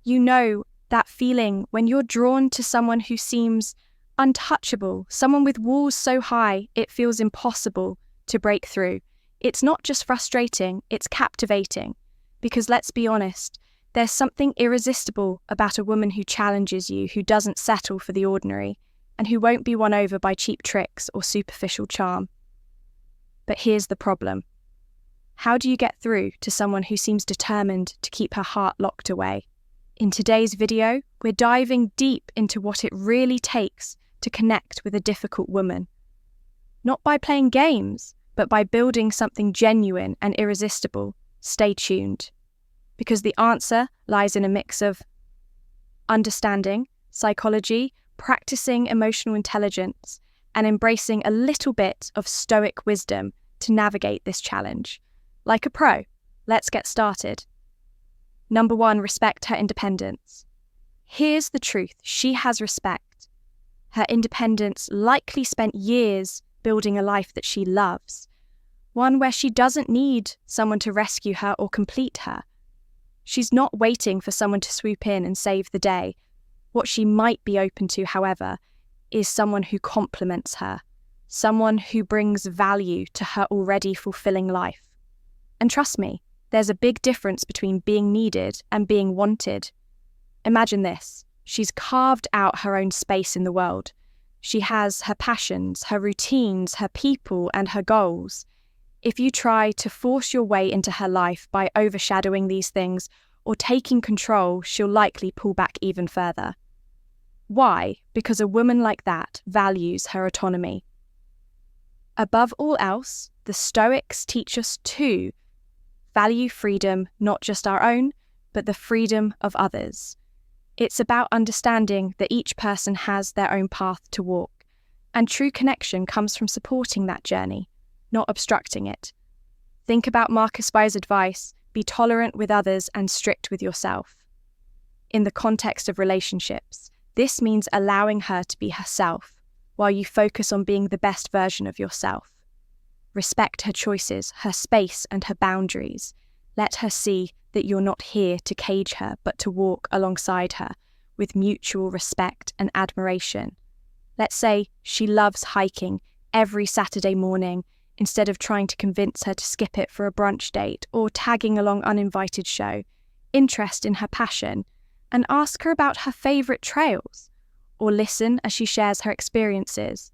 You know that feeling when you're drawn to someone who seems untouchable, someone with walls so high it feels impossible to break through. It's not just frustrating, it's captivating. Because let's be honest, there's something irresistible about a woman who challenges you, who doesn't settle for the ordinary, and who won't be won over by cheap tricks or superficial charm. But here's the problem. How do you get through to someone who seems determined to keep her heart locked away? In today's video, we're diving deep into what it really takes to connect with a difficult woman. Not by playing games, but by building something genuine and irresistible. Stay tuned. Because the answer lies in a mix of understanding, psychology, practicing emotional intelligence, and embracing a little bit of stoic wisdom to navigate this challenge. Like a pro, let's get started. Number 1, respect her independence. Here's the truth, she has respect. Her independence likely spent years building a life that she loves, one where she doesn't need someone to rescue her or complete her. She's not waiting for someone to swoop in and save the day. What she might be open to, however, is someone who complements her, someone who brings value to her already fulfilling life. And trust me, there's a big difference between being needed and being wanted. Imagine this, she's carved out her own space in the world. She has her passions, her routines, her people, and her goals. If you try to force your way into her life by overshadowing these things or taking control, she'll likely pull back even further. Why? Because a woman like that values her autonomy. Above all else, the Stoics teach us to value freedom, not just our own, but the freedom of others. It's about understanding that each person has their own path to walk, and true connection comes from supporting that journey, not obstructing it. Think about Marcus By's advice, be tolerant with others and strict with yourself. In the context of relationships, this means allowing her to be herself, while you focus on being the best version of yourself. Respect her choices, her space, and her boundaries. Let her see that you're not here to cage her, but to walk alongside her with mutual respect and admiration. Let's say she loves hiking every Saturday morning instead of trying to convince her to skip it for a brunch date or tagging along uninvited. Show interest in her passion and ask her about her favourite trails, or listen as she shares her experiences.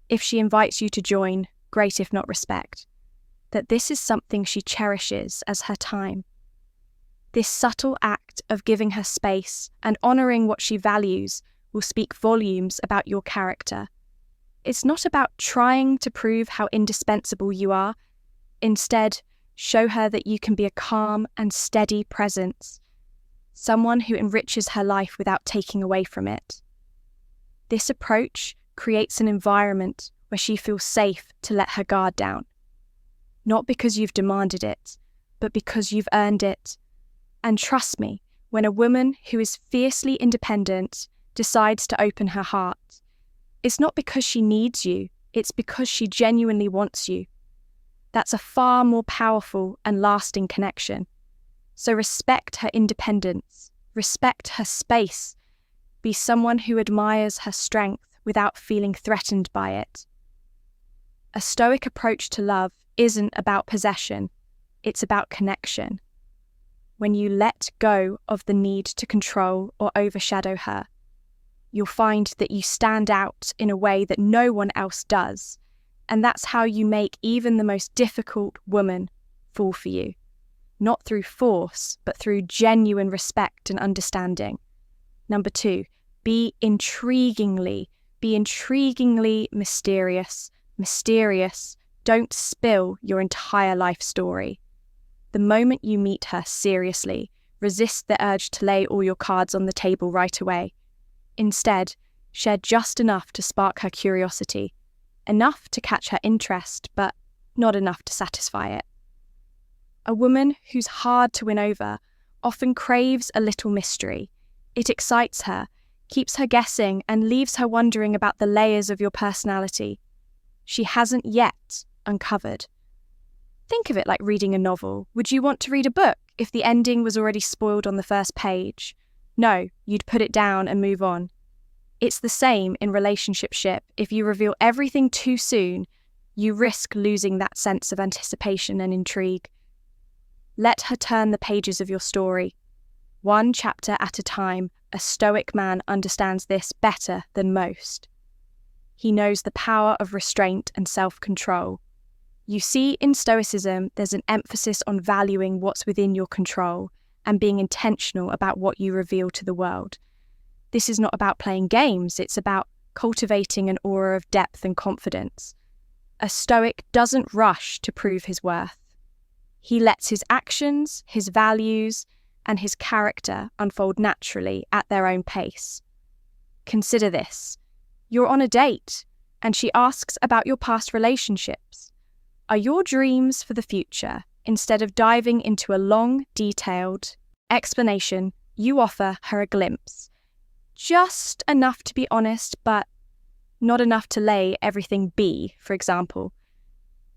If she invites you to join, great, if not respect that this is something she cherishes as her time. This subtle act of giving her space and honouring what she values will speak volumes about your character. It's not about trying to prove how indispensable you are. Instead, show her that you can be a calm and steady presence, someone who enriches her life without taking away from it. This approach creates an environment where she feels safe to let her guard down. Not because you've demanded it, but because you've earned it. And trust me, when a woman who is fiercely independent decides to open her heart, it's not because she needs you, it's because she genuinely wants you. That's a far more powerful and lasting connection. So respect her independence, respect her space, be someone who admires her strength without feeling threatened by it. A Stoic approach to love isn't about possession, it's about connection. When you let go of the need to control or overshadow her, you'll find that you stand out in a way that no one else does, and that's how you make even the most difficult woman fall for you. Not through force, but through genuine respect and understanding. Number 2, be intriguingly mysterious. Don't spill your entire life story. The moment you meet her seriously, resist the urge to lay all your cards on the table right away. Instead, share just enough to spark her curiosity, enough to catch her interest, but not enough to satisfy it. A woman who's hard to win over often craves a little mystery. It excites her, keeps her guessing, and leaves her wondering about the layers of your personality she hasn't yet uncovered. Think of it like reading a novel. Would you want to read a book if the ending was already spoiled on the first page? No, you'd put it down and move on. It's the same in relationship. If you reveal everything too soon, you risk losing that sense of anticipation and intrigue. Let her turn the pages of your story. One chapter at a time, a stoic man understands this better than most. He knows the power of restraint and self-control. You see, in Stoicism, there's an emphasis on valuing what's within your control and being intentional about what you reveal to the world. This is not about playing games, it's about cultivating an aura of depth and confidence. A Stoic doesn't rush to prove his worth. He lets his actions, his values, and his character unfold naturally at their own pace. Consider this. You're on a date, and she asks about your past relationships. Are your dreams for the future? Instead of diving into a long, detailed explanation, you offer her a glimpse. Just enough to be honest, but not enough to lay everything bare, for example.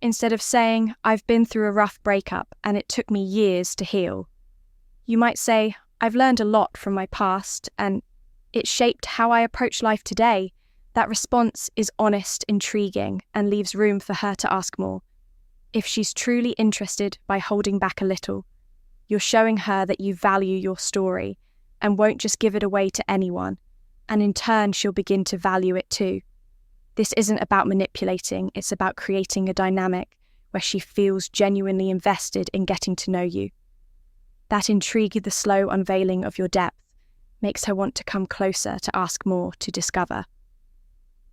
Instead of saying, I've been through a rough breakup and it took me years to heal, you might say, I've learned a lot from my past and it shaped how I approach life today. That response is honest, intriguing, and leaves room for her to ask more. If she's truly interested by holding back a little, you're showing her that you value your story and won't just give it away to anyone, and in turn she'll begin to value it too. This isn't about manipulating, it's about creating a dynamic where she feels genuinely invested in getting to know you. That intrigue, the slow unveiling of your depth, makes her want to come closer, to ask more, to discover.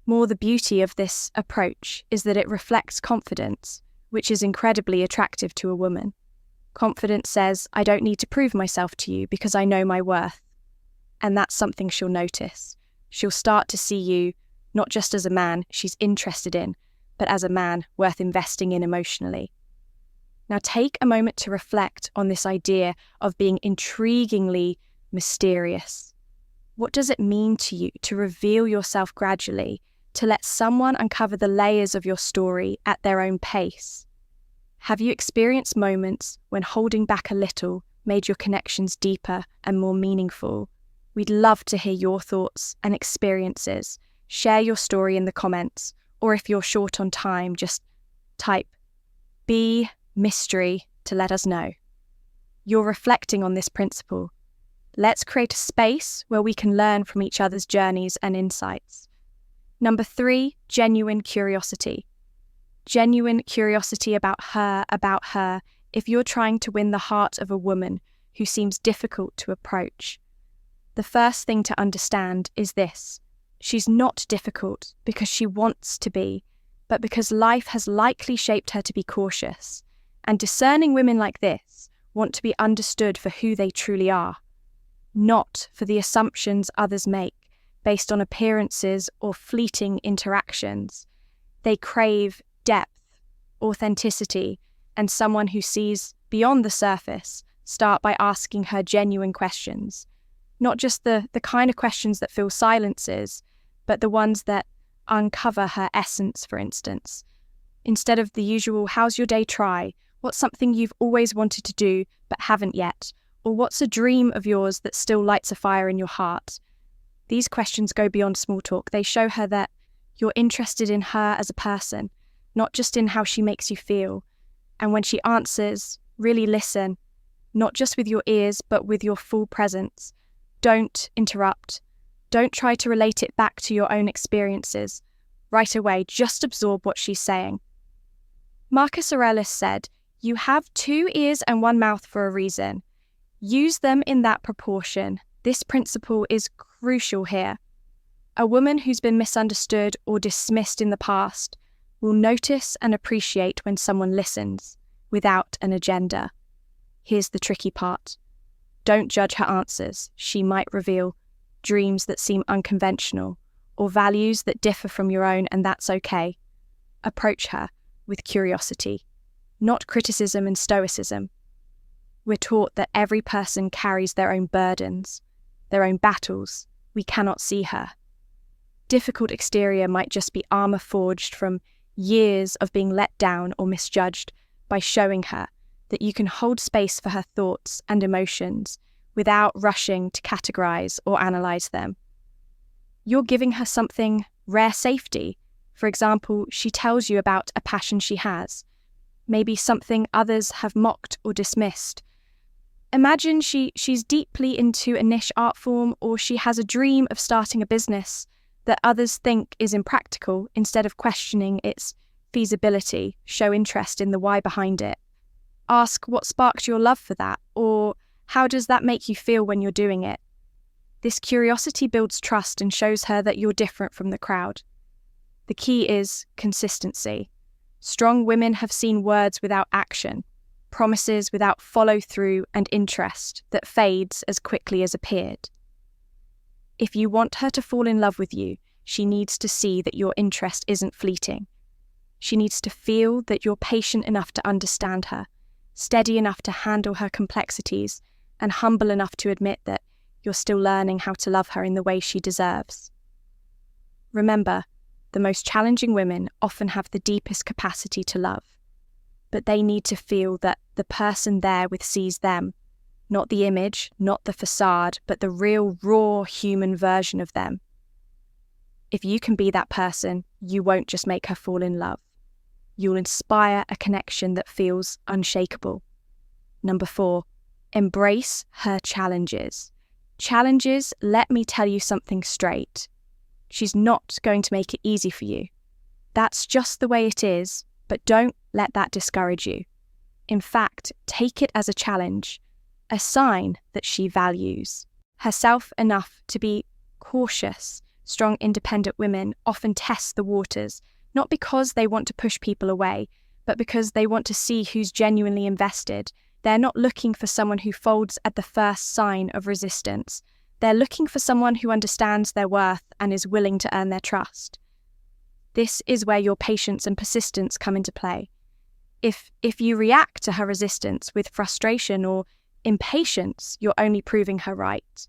More, the beauty of this approach is that it reflects confidence, which is incredibly attractive to a woman. Confidence says, I don't need to prove myself to you because I know my worth. And that's something she'll notice. She'll start to see you not just as a man she's interested in, but as a man worth investing in emotionally. Now take a moment to reflect on this idea of being intriguingly mysterious. What does it mean to you to reveal yourself gradually, to let someone uncover the layers of your story at their own pace? Have you experienced moments when holding back a little made your connections deeper and more meaningful? We'd love to hear your thoughts and experiences. Share your story in the comments, or if you're short on time, just type B mystery to let us know. You're reflecting on this principle. Let's create a space where we can learn from each other's journeys and insights. Number 3, genuine curiosity. Genuine curiosity about her, if you're trying to win the heart of a woman who seems difficult to approach. The first thing to understand is this. She's not difficult because she wants to be, but because life has likely shaped her to be cautious. And discerning women like this want to be understood for who they truly are, not for the assumptions others make based on appearances or fleeting interactions. They crave depth, authenticity, and someone who sees beyond the surface. Start by asking her genuine questions. Not just the kind of questions that fill silences, but the ones that uncover her essence, for instance. Instead of the usual, how's your day, try, what's something you've always wanted to do but haven't yet, or what's a dream of yours that still lights a fire in your heart? These questions go beyond small talk. They show her that you're interested in her as a person, not just in how she makes you feel. And when she answers, really listen, not just with your ears, but with your full presence. Don't interrupt. Don't try to relate it back to your own experiences. Right away, just absorb what she's saying. Marcus Aurelius said, "You have 2 ears and 1 mouth for a reason. Use them in that proportion." This principle is crucial here. A woman who's been misunderstood or dismissed in the past will notice and appreciate when someone listens without an agenda. Here's the tricky part. Don't judge her answers. She might reveal dreams that seem unconventional or values that differ from your own, and that's okay. Approach her with curiosity, not criticism and stoicism. We're taught that every person carries their own burdens, their own battles. We cannot see her. Difficult exterior might just be armor forged from years of being let down or misjudged. By showing her that you can hold space for her thoughts and emotions without rushing to categorize or analyze them. You're giving her something rare safety. For example, she tells you about a passion she has, maybe something others have mocked or dismissed. Imagine she's deeply into a niche art form, or she has a dream of starting a business that others think is impractical. Instead of questioning its feasibility, show interest in the why behind it. Ask what sparked your love for that, or how does that make you feel when you're doing it? This curiosity builds trust and shows her that you're different from the crowd. The key is consistency. Strong women have seen words without action, promises without follow-through, and interest that fades as quickly as appeared. If you want her to fall in love with you, she needs to see that your interest isn't fleeting. She needs to feel that you're patient enough to understand her, steady enough to handle her complexities, and humble enough to admit that you're still learning how to love her in the way she deserves. Remember, the most challenging women often have the deepest capacity to love, but they need to feel that the person they're with sees them, not the image, not the facade, but the real, raw human version of them. If you can be that person, you won't just make her fall in love. You'll inspire a connection that feels unshakable. Number 4, embrace her challenges. Challenges, let me tell you something straight. She's not going to make it easy for you. That's just the way it is, but don't let that discourage you. In fact, take it as a challenge, a sign that she values herself enough to be cautious. Strong, independent women often test the waters, not because they want to push people away, but because they want to see who's genuinely invested. They're not looking for someone who folds at the first sign of resistance. They're looking for someone who understands their worth and is willing to earn their trust. This is where your patience and persistence come into play. If you react to her resistance with frustration or impatience, you're only proving her right.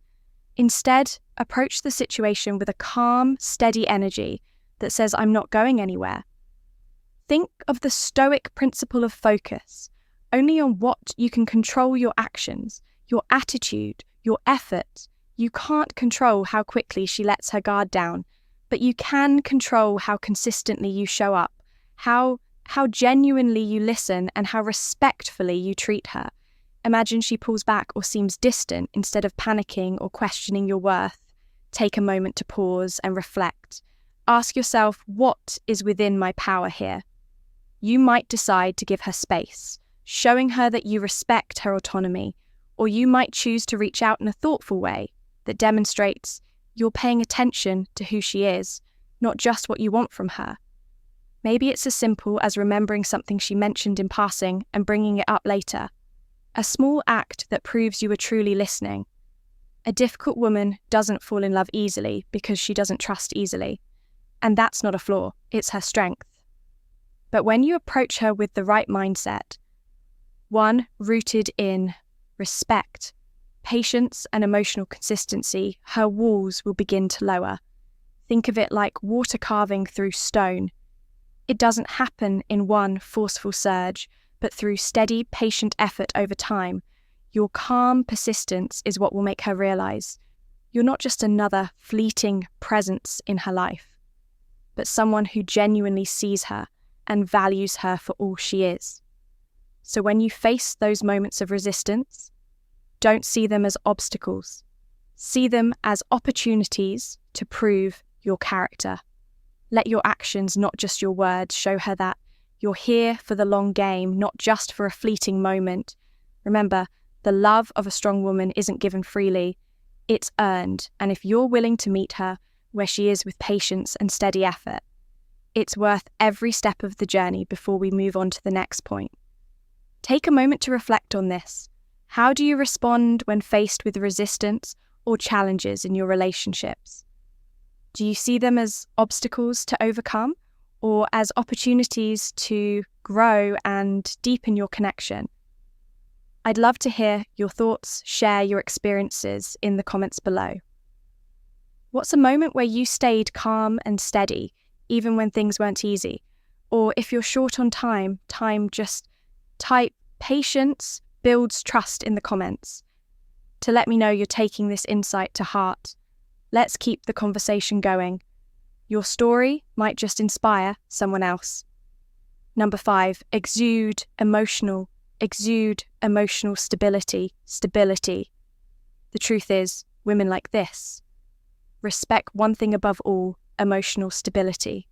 Instead, approach the situation with a calm, steady energy that says, "I'm not going anywhere." Think of the Stoic principle of focus. Only on what you can control your actions, your attitude, your effort. You can't control how quickly she lets her guard down, but you can control how consistently you show up, how genuinely you listen, and how respectfully you treat her. Imagine she pulls back or seems distant. Instead of panicking or questioning your worth, take a moment to pause and reflect. Ask yourself, what is within my power here? You might decide to give her space, showing her that you respect her autonomy, or you might choose to reach out in a thoughtful way that demonstrates you're paying attention to who she is, not just what you want from her. Maybe it's as simple as remembering something she mentioned in passing and bringing it up later. A small act that proves you are truly listening. A difficult woman doesn't fall in love easily because she doesn't trust easily. And that's not a flaw, it's her strength. But when you approach her with the right mindset, one rooted in respect, patience, and emotional consistency, her walls will begin to lower. Think of it like water carving through stone. It doesn't happen in one forceful surge, but through steady, patient effort over time. Your calm persistence is what will make her realize you're not just another fleeting presence in her life, but someone who genuinely sees her and values her for all she is. So when you face those moments of resistance, don't see them as obstacles. See them as opportunities to prove your character. Let your actions, not just your words, show her that you're here for the long game, not just for a fleeting moment. Remember, the love of a strong woman isn't given freely, it's earned. And if you're willing to meet her where she is with patience and steady effort, it's worth every step of the journey before we move on to the next point. Take a moment to reflect on this. How do you respond when faced with resistance or challenges in your relationships? Do you see them as obstacles to overcome or as opportunities to grow and deepen your connection? I'd love to hear your thoughts, share your experiences in the comments below. What's a moment where you stayed calm and steady, even when things weren't easy? Or if you're short on time, just type "patience builds trust" in the comments. to let me know you're taking this insight to heart. Let's keep the conversation going. Your story might just inspire someone else. Number 5, exude emotional stability. The truth is, women like this respect one thing above all: emotional stability.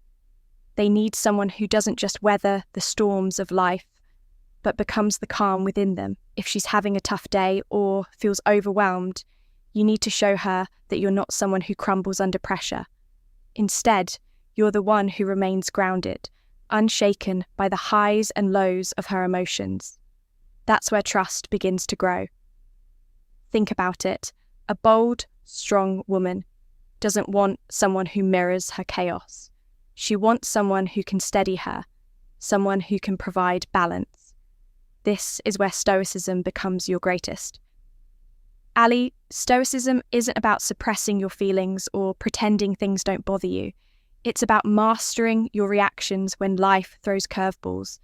They need someone who doesn't just weather the storms of life, but becomes the calm within them. If she's having a tough day or feels overwhelmed, you need to show her that you're not someone who crumbles under pressure. Instead, you're the one who remains grounded, unshaken by the highs and lows of her emotions. That's where trust begins to grow. Think about it. A bold, strong woman doesn't want someone who mirrors her chaos. She wants someone who can steady her, someone who can provide balance. This is where Stoicism becomes your greatest. Ali, Stoicism isn't about suppressing your feelings or pretending things don't bother you. It's about mastering your reactions when life throws curveballs.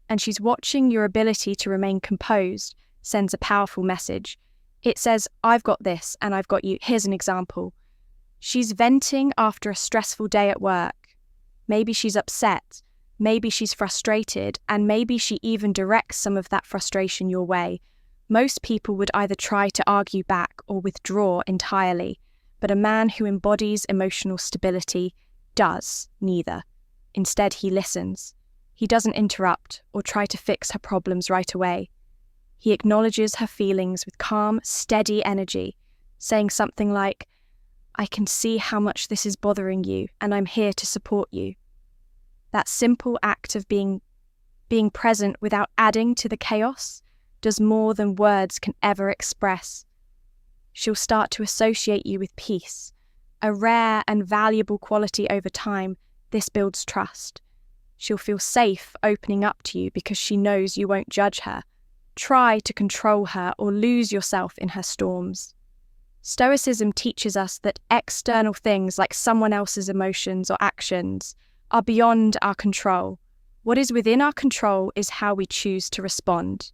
And she's watching your ability to remain composed sends a powerful message. It says, I've got this and I've got you. Here's an example. She's venting after a stressful day at work. Maybe she's upset, maybe she's frustrated, and maybe she even directs some of that frustration your way. Most people would either try to argue back or withdraw entirely, but a man who embodies emotional stability does neither. Instead, he listens. He doesn't interrupt or try to fix her problems right away. He acknowledges her feelings with calm, steady energy, saying something like, I can see how much this is bothering you, and I'm here to support you. That simple act of being present without adding to the chaos does more than words can ever express. She'll start to associate you with peace, a rare and valuable quality over time. This builds trust. She'll feel safe opening up to you because she knows you won't judge her, try to control her, or lose yourself in her storms. Stoicism teaches us that external things like someone else's emotions or actions are beyond our control. What is within our control is how we choose to respond.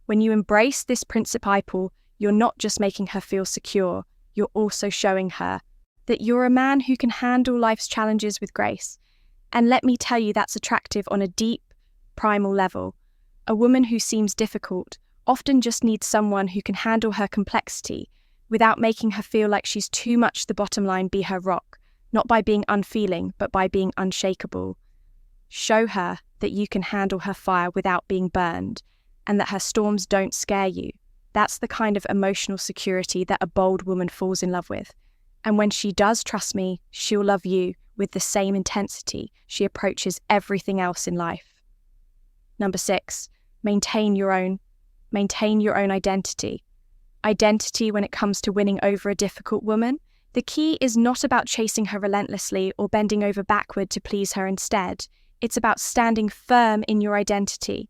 When you embrace this principle, you're not just making her feel secure, you're also showing her that you're a man who can handle life's challenges with grace. And let me tell you, that's attractive on a deep, primal level. A woman who seems difficult often just needs someone who can handle her complexity without making her feel like she's too much. The bottom line, be her rock, not by being unfeeling, but by being unshakable. Show her that you can handle her fire without being burned, and that her storms don't scare you. That's the kind of emotional security that a bold woman falls in love with. And when she does, trust me, she'll love you with the same intensity she approaches everything else in life. Number 6, maintain your own identity. Identity when it comes to winning over a difficult woman. The key is not about chasing her relentlessly or bending over backward to please her instead. It's about standing firm in your identity,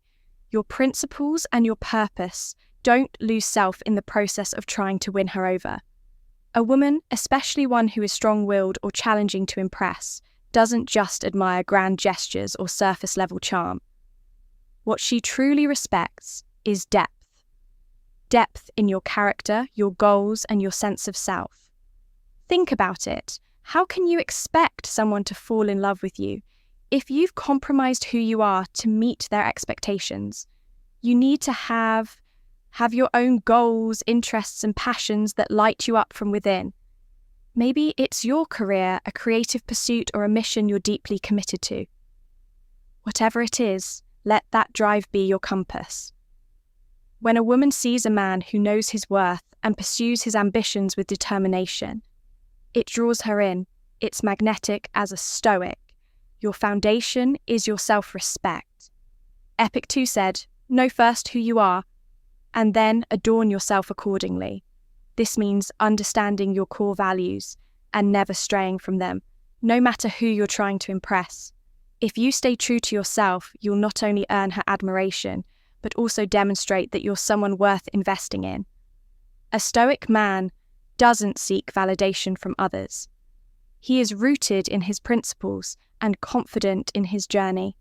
your principles and your purpose. Don't lose self in the process of trying to win her over. A woman, especially one who is strong-willed or challenging to impress, doesn't just admire grand gestures or surface-level charm. What she truly respects is depth. Depth in your character, your goals, and your sense of self. Think about it. How can you expect someone to fall in love with you if you've compromised who you are to meet their expectations? You need to have your own goals, interests, and passions that light you up from within. Maybe it's your career, a creative pursuit, or a mission you're deeply committed to. Whatever it is, let that drive be your compass. When a woman sees a man who knows his worth and pursues his ambitions with determination, it draws her in. It's magnetic as a Stoic. Your foundation is your self-respect. Epictetus said, know first who you are, and then adorn yourself accordingly. This means understanding your core values and never straying from them, no matter who you're trying to impress. If you stay true to yourself, you'll not only earn her admiration, but also demonstrate that you're someone worth investing in. A Stoic man doesn't seek validation from others. He is rooted in his principles and confident in his journey.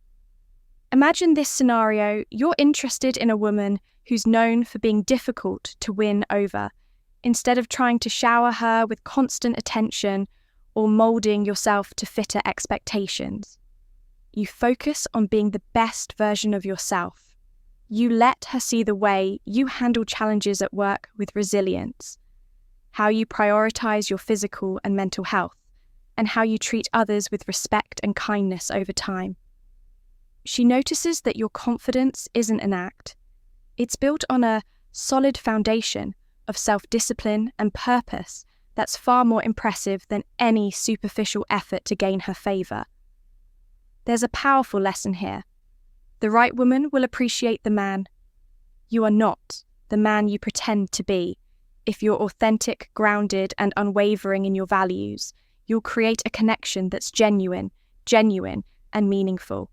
Imagine this scenario. You're interested in a woman who's known for being difficult to win over. instead of trying to shower her with constant attention or molding yourself to fit her expectations. You focus on being the best version of yourself. You let her see the way you handle challenges at work with resilience, how you prioritize your physical and mental health, and how you treat others with respect and kindness over time. She notices that your confidence isn't an act. It's built on a solid foundation of self-discipline and purpose that's far more impressive than any superficial effort to gain her favor. There's a powerful lesson here. The right woman will appreciate the man. You are not the man you pretend to be. If you're authentic, grounded, and unwavering in your values, you'll create a connection that's genuine, and meaningful.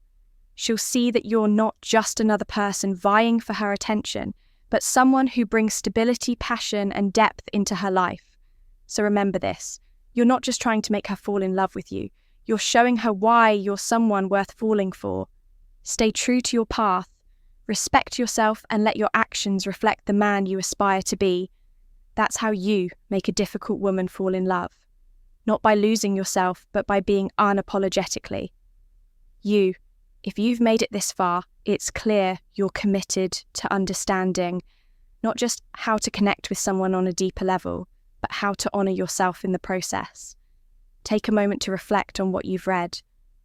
She'll see that you're not just another person vying for her attention, but someone who brings stability, passion, and depth into her life. So remember this, you're not just trying to make her fall in love with you, you're showing her why you're someone worth falling for. Stay true to your path, respect yourself, and let your actions reflect the man you aspire to be. That's how you make a difficult woman fall in love. Not by losing yourself, but by being unapologetically you. If you've made it this far, it's clear you're committed to understanding not just how to connect with someone on a deeper level, but how to honor yourself in the process. Take a moment to reflect on what you've read.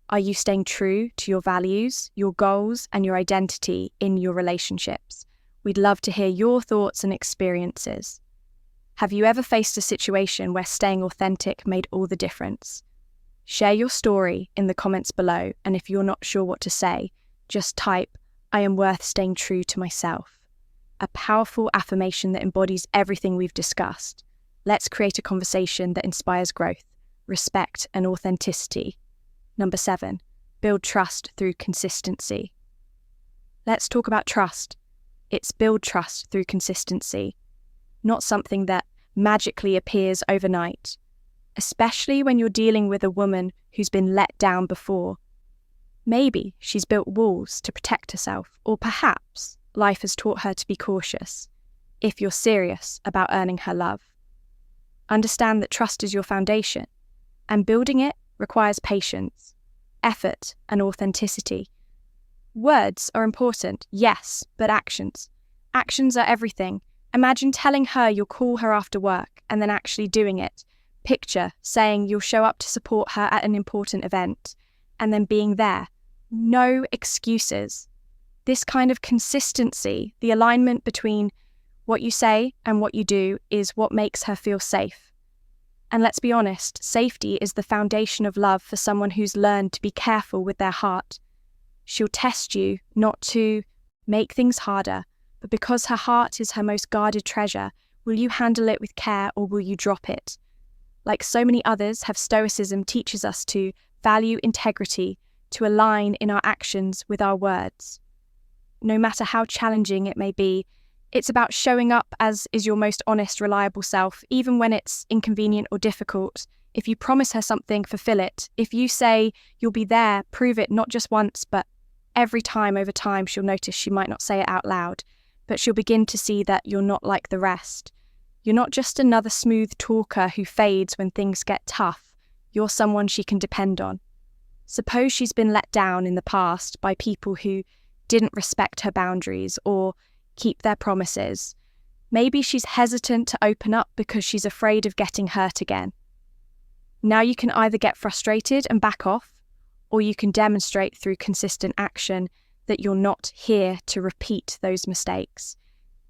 Are you staying true to your values, your goals, and your identity in your relationships? We'd love to hear your thoughts and experiences. Have you ever faced a situation where staying authentic made all the difference? Share your story in the comments below, and if you're not sure what to say, just type, "I am worth staying true to myself." A powerful affirmation that embodies everything we've discussed. Let's create a conversation that inspires growth, respect, and authenticity. Number 7, build trust through consistency. Let's talk about trust. It's build trust through consistency, not something that magically appears overnight, especially when you're dealing with a woman who's been let down before. Maybe she's built walls to protect herself, or perhaps life has taught her to be cautious. If you're serious about earning her love, understand that trust is your foundation, and building it requires patience, effort, and authenticity. Words are important, yes, but actions. Actions are everything. Imagine telling her you'll call her after work and then actually doing it. Picture saying you'll show up to support her at an important event and then being there. No excuses. This kind of consistency, the alignment between what you say and what you do, is what makes her feel safe. And let's be honest, safety is the foundation of love for someone who's learned to be careful with their heart. She'll test you not to make things harder, but because her heart is her most guarded treasure, will you handle it with care or will you drop it? Like so many others, stoicism teaches us to value integrity, to align in our actions with our words. No matter how challenging it may be, it's about showing up as is your most honest, reliable self, even when it's inconvenient or difficult. If you promise her something, fulfill it. If you say you'll be there, prove it not just once, but every time. Over time, she'll notice she might not say it out loud, but she'll begin to see that you're not like the rest. You're not just another smooth talker who fades when things get tough. You're someone she can depend on. Suppose she's been let down in the past by people who didn't respect her boundaries or keep their promises. Maybe she's hesitant to open up because she's afraid of getting hurt again. Now you can either get frustrated and back off, or you can demonstrate through consistent action that you're not here to repeat those mistakes.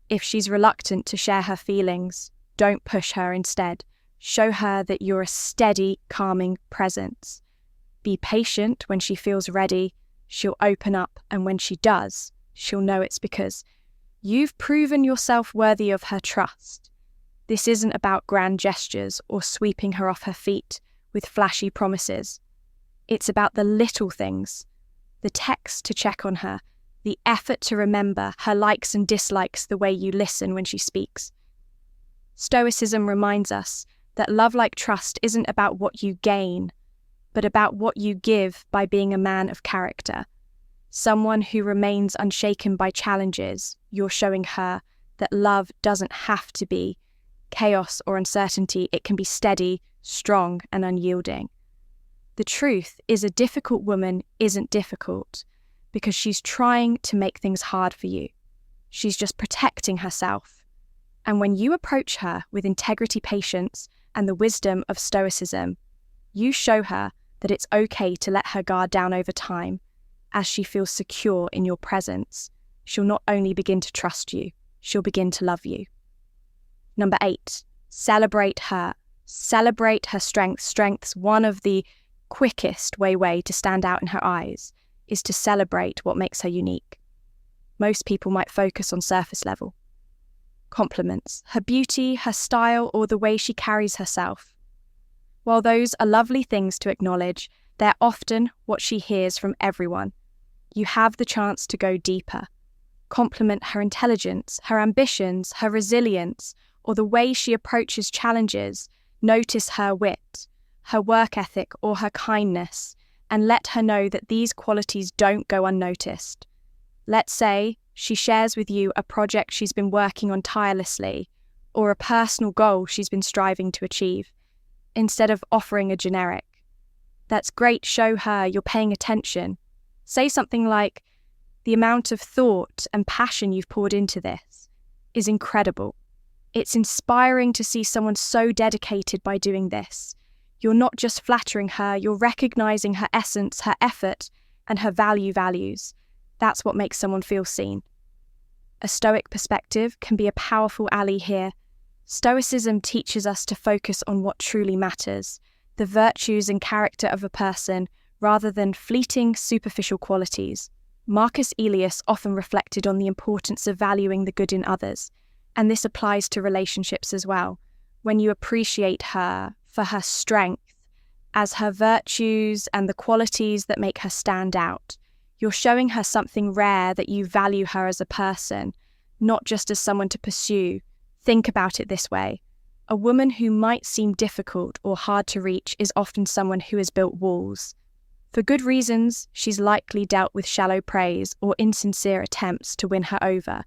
If she's reluctant to share her feelings, don't push her instead. Show her that you're a steady, calming presence. Be patient. When she feels ready, she'll open up, and when she does, she'll know it's because you've proven yourself worthy of her trust. This isn't about grand gestures or sweeping her off her feet with flashy promises. It's about the little things, the text to check on her, the effort to remember her likes and dislikes, the way you listen when she speaks. Stoicism reminds us that love like trust isn't about what you gain, but about what you give by being a man of character. Someone who remains unshaken by challenges. You're showing her that love doesn't have to be chaos, or uncertainty, it can be steady, strong, and unyielding. The truth is, a difficult woman isn't difficult because she's trying to make things hard for you. She's just protecting herself. And when you approach her with integrity, patience, and the wisdom of stoicism, you show her that it's okay to let her guard down over time. As she feels secure in your presence, she'll not only begin to trust you, she'll begin to love you. Number 8, celebrate her. Celebrate her strengths. Strengths, one of the quickest way to stand out in her eyes is to celebrate what makes her unique. Most people might focus on surface level compliments, her beauty, her style, or the way she carries herself. While those are lovely things to acknowledge, they're often what she hears from everyone. You have the chance to go deeper. Compliment her intelligence, her ambitions, her resilience, or the way she approaches challenges. Notice her wit, her work ethic, or her kindness, and let her know that these qualities don't go unnoticed. Let's say she shares with you a project she's been working on tirelessly, or a personal goal she's been striving to achieve. Instead of offering a generic, "That's great, show her you're paying attention," say something like, "The amount of thought and passion you've poured into this is incredible. It's inspiring to see someone so dedicated by doing this. You're not just flattering her, you're recognizing her essence, her effort, and her values. That's what makes someone feel seen." A Stoic perspective can be a powerful ally here. Stoicism teaches us to focus on what truly matters, the virtues and character of a person, rather than fleeting, superficial qualities. Marcus Aurelius often reflected on the importance of valuing the good in others, and this applies to relationships as well. When you appreciate her for her strength, as her virtues and the qualities that make her stand out, you're showing her something rare, that you value her as a person, not just as someone to pursue. Think about it this way. A woman who might seem difficult or hard to reach is often someone who has built walls. For good reasons, she's likely dealt with shallow praise or insincere attempts to win her over,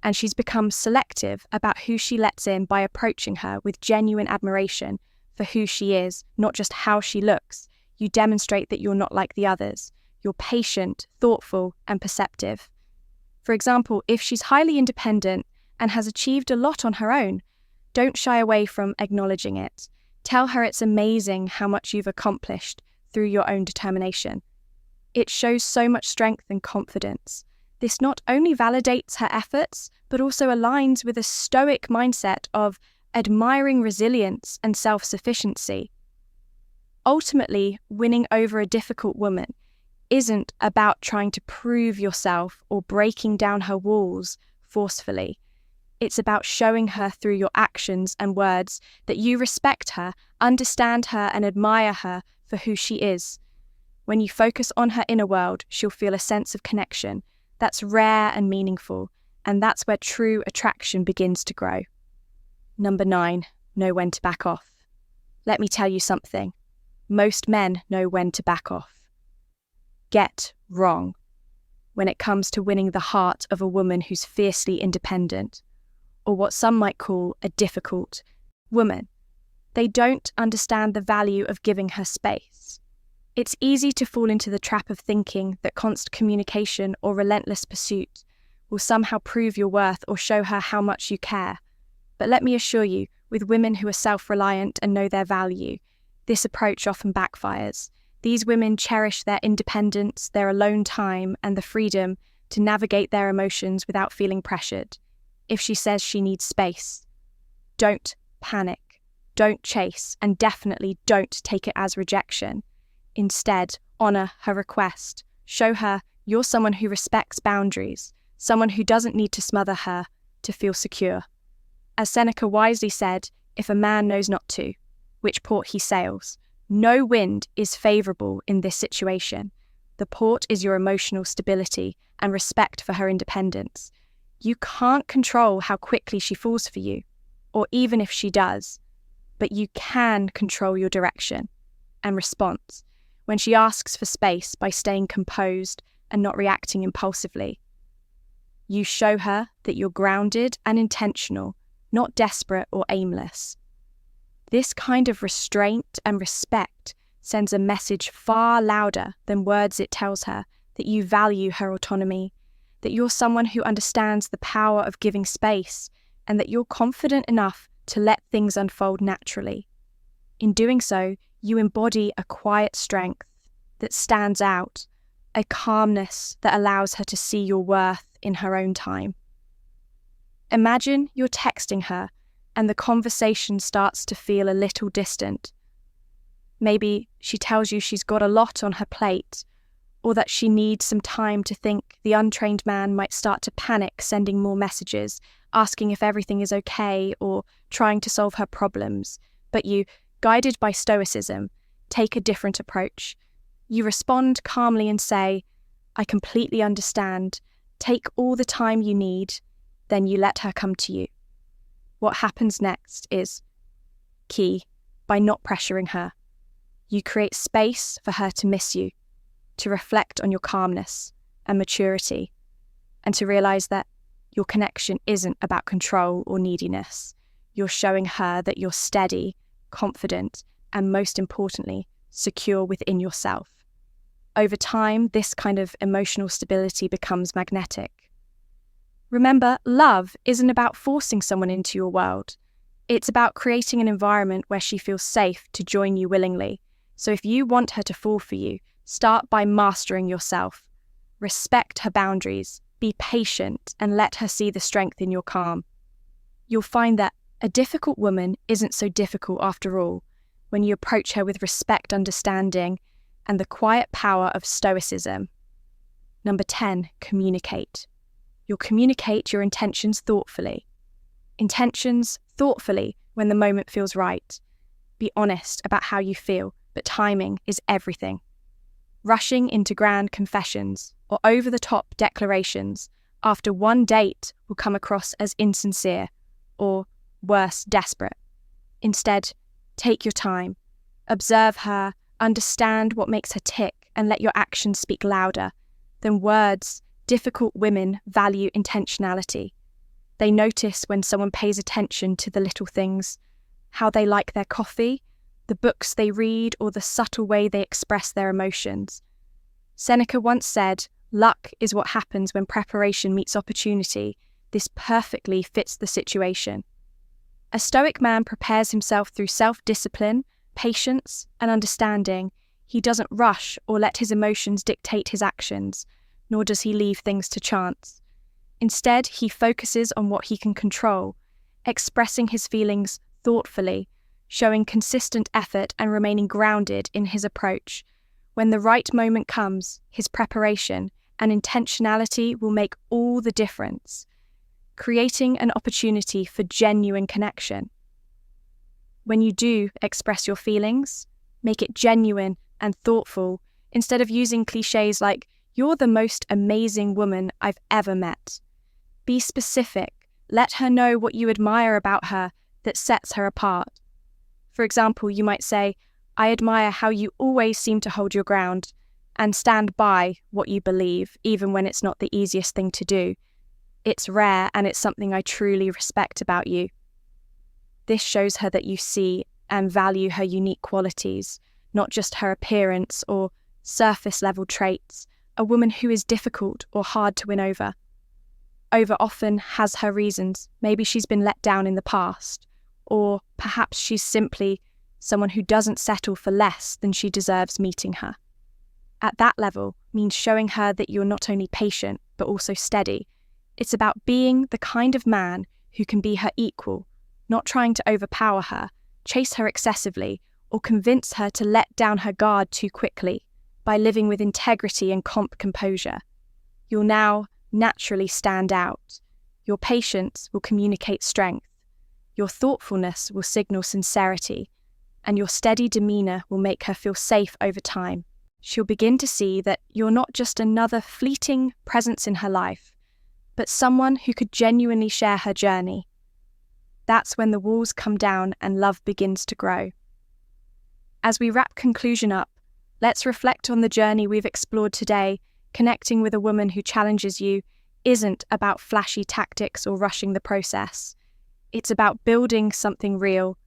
and she's become selective about who she lets in by approaching her with genuine admiration for who she is, not just how she looks. You demonstrate that you're not like the others. You're patient, thoughtful, and perceptive. For example, if she's highly independent and has achieved a lot on her own, don't shy away from acknowledging it. Tell her it's amazing how much you've accomplished through your own determination. It shows so much strength and confidence. This not only validates her efforts, but also aligns with a Stoic mindset of admiring resilience and self-sufficiency. Ultimately, winning over a difficult woman isn't about trying to prove yourself or breaking down her walls forcefully. It's about showing her through your actions and words that you respect her, understand her, and admire her for who she is. When you focus on her inner world, she'll feel a sense of connection that's rare and meaningful, and that's where true attraction begins to grow. Number 9, know when to back off. Let me tell you something. Most men know when to back off. Get wrong when it comes to winning the heart of a woman who's fiercely independent, or what some might call a difficult woman. They don't understand the value of giving her space. It's easy to fall into the trap of thinking that constant communication or relentless pursuit will somehow prove your worth or show her how much you care. But let me assure you, with women who are self-reliant and know their value, this approach often backfires. These women cherish their independence, their alone time, and the freedom to navigate their emotions without feeling pressured. If she says she needs space, don't panic, don't chase, and definitely don't take it as rejection. Instead, honor her request. Show her you're someone who respects boundaries, someone who doesn't need to smother her to feel secure. As Seneca wisely said, if a man knows not to, which port he sails. No wind is favorable in this situation. The port is your emotional stability and respect for her independence. You can't control how quickly she falls for you, or even if she does, but you can control your direction and response when she asks for space by staying composed and not reacting impulsively. You show her that you're grounded and intentional, not desperate or aimless. This kind of restraint and respect sends a message far louder than words. It tells her that you value her autonomy, that you're someone who understands the power of giving space, and that you're confident enough to let things unfold naturally. In doing so, you embody a quiet strength that stands out, a calmness that allows her to see your worth in her own time. Imagine you're texting her and the conversation starts to feel a little distant. Maybe she tells you she's got a lot on her plate, or that she needs some time to think. The untrained man might start to panic, sending more messages, asking if everything is okay or trying to solve her problems. But you, guided by stoicism, take a different approach. You respond calmly and say, "I completely understand. Take all the time you need." Then you let her come to you. What happens next is key. By not pressuring her, you create space for her to miss you, to reflect on your calmness and maturity, and to realize that your connection isn't about control or neediness. You're showing her that you're steady, confident, and most importantly, secure within yourself. Over time, this kind of emotional stability becomes magnetic. Remember, love isn't about forcing someone into your world. It's about creating an environment where she feels safe to join you willingly. So if you want her to fall for you, start by mastering yourself. Respect her boundaries, be patient, and let her see the strength in your calm. You'll find that a difficult woman isn't so difficult after all when you approach her with respect, understanding, and the quiet power of stoicism. Number 10, communicate. You'll communicate your intentions thoughtfully. Intentions thoughtfully when the moment feels right. Be honest about how you feel, but timing is everything. Rushing into grand confessions or over-the-top declarations after one date will come across as insincere or, worse, desperate. Instead, take your time. Observe her, understand what makes her tick, and let your actions speak louder than words. Difficult women value intentionality. They notice when someone pays attention to the little things, how they like their coffee, the books they read, or the subtle way they express their emotions. Seneca once said, "Luck is what happens when preparation meets opportunity." This perfectly fits the situation. A stoic man prepares himself through self-discipline, patience, and understanding. He doesn't rush or let his emotions dictate his actions, nor does he leave things to chance. Instead, he focuses on what he can control, expressing his feelings thoughtfully, showing consistent effort and remaining grounded in his approach. When the right moment comes, his preparation and intentionality will make all the difference, creating an opportunity for genuine connection. When you do express your feelings, make it genuine and thoughtful, instead of using cliches like, "You're the most amazing woman I've ever met." Be specific. Let her know what you admire about her that sets her apart. For example, you might say, "I admire how you always seem to hold your ground and stand by what you believe, even when it's not the easiest thing to do. It's rare and it's something I truly respect about you." This shows her that you see and value her unique qualities, not just her appearance or surface-level traits. A woman who is difficult or hard to win over often has her reasons. Maybe she's been let down in the past, or perhaps she's simply someone who doesn't settle for less than she deserves meeting her. At that level means showing her that you're not only patient, but also steady. It's about being the kind of man who can be her equal, not trying to overpower her, chase her excessively, or convince her to let down her guard too quickly. By living with integrity and composure, you'll now naturally stand out. Your patience will communicate strength, your thoughtfulness will signal sincerity, and your steady demeanor will make her feel safe over time. She'll begin to see that you're not just another fleeting presence in her life, but someone who could genuinely share her journey. That's when the walls come down and love begins to grow. As we wrap conclusion up, let's reflect on the journey we've explored today. Connecting with a woman who challenges you isn't about flashy tactics or rushing the process. It's about building something real,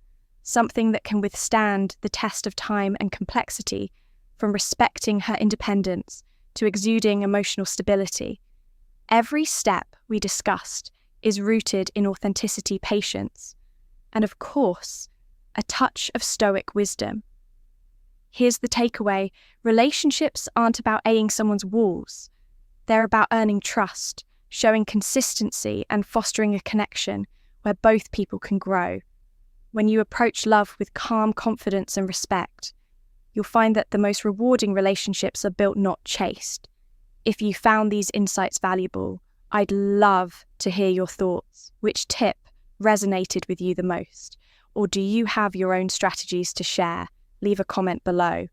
something that can withstand the test of time and complexity, from respecting her independence to exuding emotional stability. Every step we discussed is rooted in authenticity, patience, and of course, a touch of stoic wisdom. Here's the takeaway: relationships aren't about ailing someone's walls. They're about earning trust, showing consistency, and fostering a connection where both people can grow. When you approach love with calm confidence and respect, you'll find that the most rewarding relationships are built, not chased. If you found these insights valuable, I'd love to hear your thoughts. Which tip resonated with you the most? Or do you have your own strategies to share? Leave a comment below.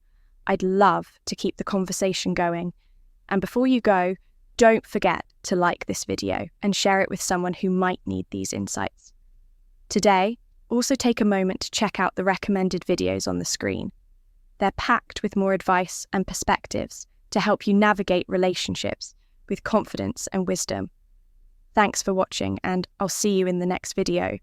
I'd love to keep the conversation going. And before you go, don't forget to like this video and share it with someone who might need these insights. Today, also take a moment to check out the recommended videos on the screen. They're packed with more advice and perspectives to help you navigate relationships with confidence and wisdom. Thanks for watching, and I'll see you in the next video.